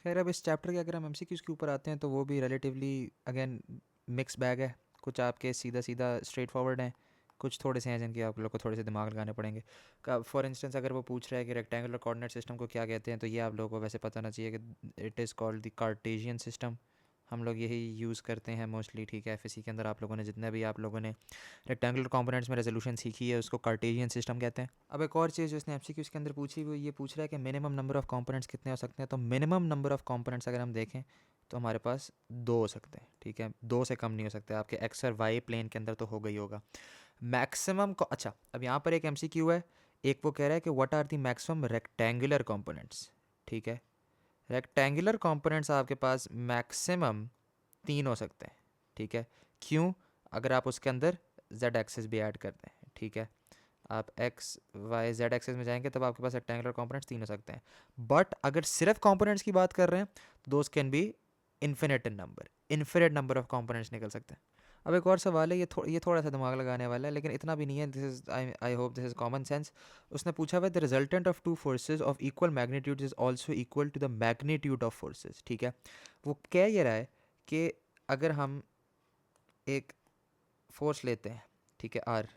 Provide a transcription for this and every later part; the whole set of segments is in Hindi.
खैर अब इस चैप्टर के अगर हम एमसीक्यूज़ के ऊपर आते हैं तो वो भी रिलेटिवली अगेन मिक्स बैग है। कुछ आपके सीधा सीधा स्ट्रेट फॉरवर्ड हैं, कुछ थोड़े से हैं जिनके आप लोग को थोड़े से दिमाग लगाने पड़ेंगे। फॉर इंस्टेंस अगर वो पूछ रहा है कि रेक्टेंगुलर कोऑर्डिनेट सिस्टम को क्या कहते हैं, तो ये आप लोगों को वैसे पता होना चाहिए कि it is called the Cartesian system. हम लोग यही यूज़ करते हैं मोस्टली, ठीक है। एफएससी के अंदर आप लोगों ने जितने भी आप लोगों ने रेक्टेंगुलर कंपोनेंट्स में रेजोल्यूशन सीखी है उसको कार्टेशियन सिस्टम कहते हैं। अब एक और चीज़ जो इसने एमसीक्यूज़ के अंदर पूछी वो ये पूछ रहा है कि मिनिमम नंबर ऑफ कंपोनेंट्स कितने हो सकते हैं। तो मिनिमम नंबर ऑफ कंपोनेंट्स अगर हम देखें तो हमारे पास 2 हो सकते हैं, ठीक है। 2 से कम नहीं हो सकते। आपके एक्स और वाई प्लेन के अंदर तो हो गई होगा मैक्सिमम को। अच्छा, अब यहाँ पर एक एमसीक्यू है, एक वो कह रहा है कि what are the maximum rectangular components, ठीक है। रेक्टेंगुलर कंपोनेंट्स आपके पास मैक्सिमम 3 हो सकते हैं, ठीक है। क्यों? अगर आप उसके अंदर जेड एक्सेस भी ऐड करते हैं, ठीक है। आप एक्स वाई जेड एक्सेस में जाएंगे तब आपके पास रेक्टेंगुलर कंपोनेंट्स 3 हो सकते हैं। बट अगर सिर्फ कंपोनेंट्स की बात कर रहे हैं तो दोस्त can be infinite in number, infinite number of components निकल सकते हैं। अब एक और सवाल है, ये थोड़ा सा दिमाग लगाने वाला है लेकिन इतना भी नहीं है। This is I hope this is common sense. उसने पूछा हुआ the resultant of two forces of equal magnitude is also equal to the magnitude of forces, ठीक है। वो कह ये रहा है कि अगर हम एक फोर्स लेते हैं, ठीक है, आर,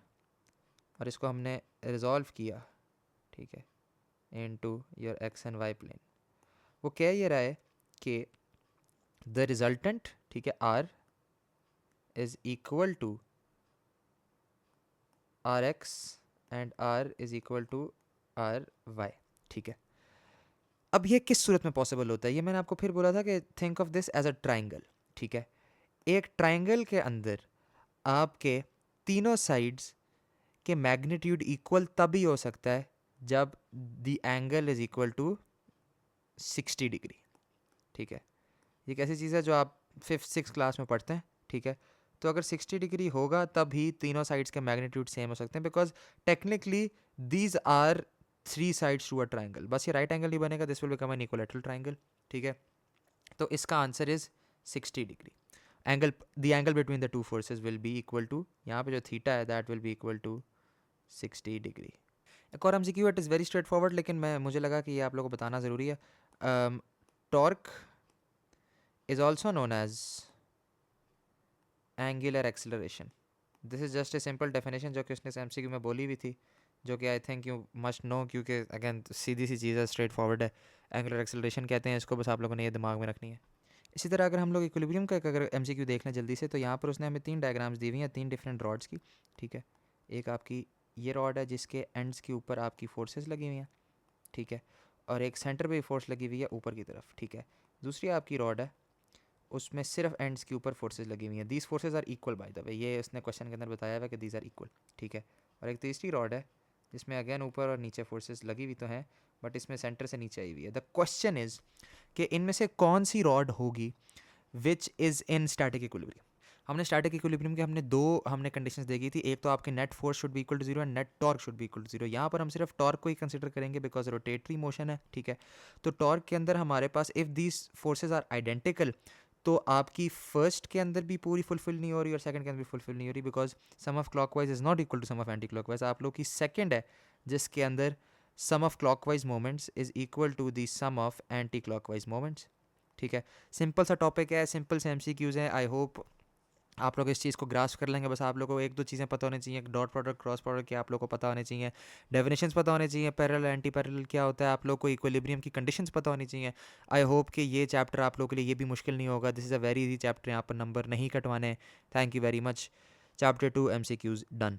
और इसको हमने रिजॉल्व किया, ठीक है, into your X and Y plane, वो कह ये रहा है कि द रिजल्टेंट, ठीक है, R is equal to R X and R is equal to R Y, ठीक है। अब ये किस सूरत में पॉसिबल होता है? ये मैंने आपको फिर बोला था कि think of this as a triangle, ठीक है। एक ट्राइंगल के अंदर आपके तीनों साइड्स के मैग्नीट्यूड इक्वल तभी हो सकता है जब the angle is equal to 60 degree, ठीक है। ये कैसी चीज़ है जो आप 5th 6th क्लास में पढ़ते हैं, ठीक है। तो अगर 60 डिग्री होगा तभी तीनों साइड्स के मैग्नीट्यूड सेम हो सकते हैं, because technically these are 3 sides to a triangle. बस ये राइट एंगल नहीं बनेगा, this will become an equilateral triangle, ठीक है। तो इसका answer is 60 degree. Angle, the angle between the two forces will be equal to, यहाँ पे जो थीटा है that will be equal to 60 degree. एक और MCQ, it is very straightforward लेकिन मुझे लगा कि ये आप लोगों को बताना ज़रूरी है। Torque is also known as angular acceleration. This is just a simple definition जो कि उसने एमसीक्यू में बोली हुई थी, जो कि I think you must know, क्योंकि अगेन सीधी सी चीज़ है, स्ट्रेट फॉरवर्ड है। एंगुलर एक्सेलरेशन कहते हैं इसको, बस आप लोगों ने ये दिमाग में रखनी है। इसी तरह अगर हम लोग इक्विलिब्रियम का अगर एमसीक्यू देख लें जल्दी से, तो यहाँ पर उसने हमें 3 डायग्राम्स दी हुई हैं 3 डिफरेंट रॉड्स की, ठीक है। एक आपकी ये रॉड है जिसके एंड्स के ऊपर आपकी फोर्सेस लगी हुई हैं, ठीक है, और एक सेंटर पे फोर्स लगी हुई है ऊपर की तरफ, ठीक है। दूसरी आपकी रॉड है, उसमें सिर्फ एंड्स के ऊपर फोर्सेज लगी हुई हैं। These forces are equal by the way, ये उसने क्वेश्चन के अंदर बताया हुआ है कि दीज आर इक्वल, ठीक है। और एक तीसरी रॉड है जिसमें अगेन ऊपर और नीचे फोर्सेज लगी हुई तो हैं, बट इसमें सेंटर से नीचे आई हुई है। द क्वेश्चन इज कि इनमें से कौन सी रॉड होगी which is in static equilibrium. हमने स्टैटिक इक्विलिब्रियम के हमने कंडीशंस देखी थी। एक तो आपके net force should be equal to zero and net torque should be equal to zero. यहाँ पर हम सिर्फ टॉर्क को ही कंसिडर करेंगे बिकॉज रोटेटरी मोशन है, ठीक है। तो टॉर्क के अंदर हमारे पास if these forces are identical तो आपकी फर्स्ट के अंदर भी पूरी फुलफिल नहीं हो रही और सेकंड के अंदर भी फुलफिल नहीं हो रही, because sum of clockwise is not equal to sum of anti clockwise. आप लोग की सेकंड है जिसके अंदर sum of clockwise moments is equal to the sum of anti clockwise moments, ठीक है। सिंपल सा टॉपिक है, सिंपल से एमसीक्यूज हैं। आई होप आप लोग इस चीज़ को ग्रास्प कर लेंगे। बस आप लोगों को एक दो चीज़ें पता होनी चाहिए, डॉट प्रोडक्ट क्रॉस प्रोडक्ट के आप लोगों को पता होने चाहिए, डेफिनेशंस पता होने चाहिए, पैरेलल एंटी पैरेलल क्या होता है, आप लोग को इक्विलिब्रियम की कंडीशंस पता होनी चाहिए। आई होप कि ये चैप्टर आप लोगों के लिए ये भी मुश्किल नहीं होगा। This is a very easy chapter, यहाँ पर नंबर नहीं कटवाने। Thank you very much. Chapter 2 MCQs done.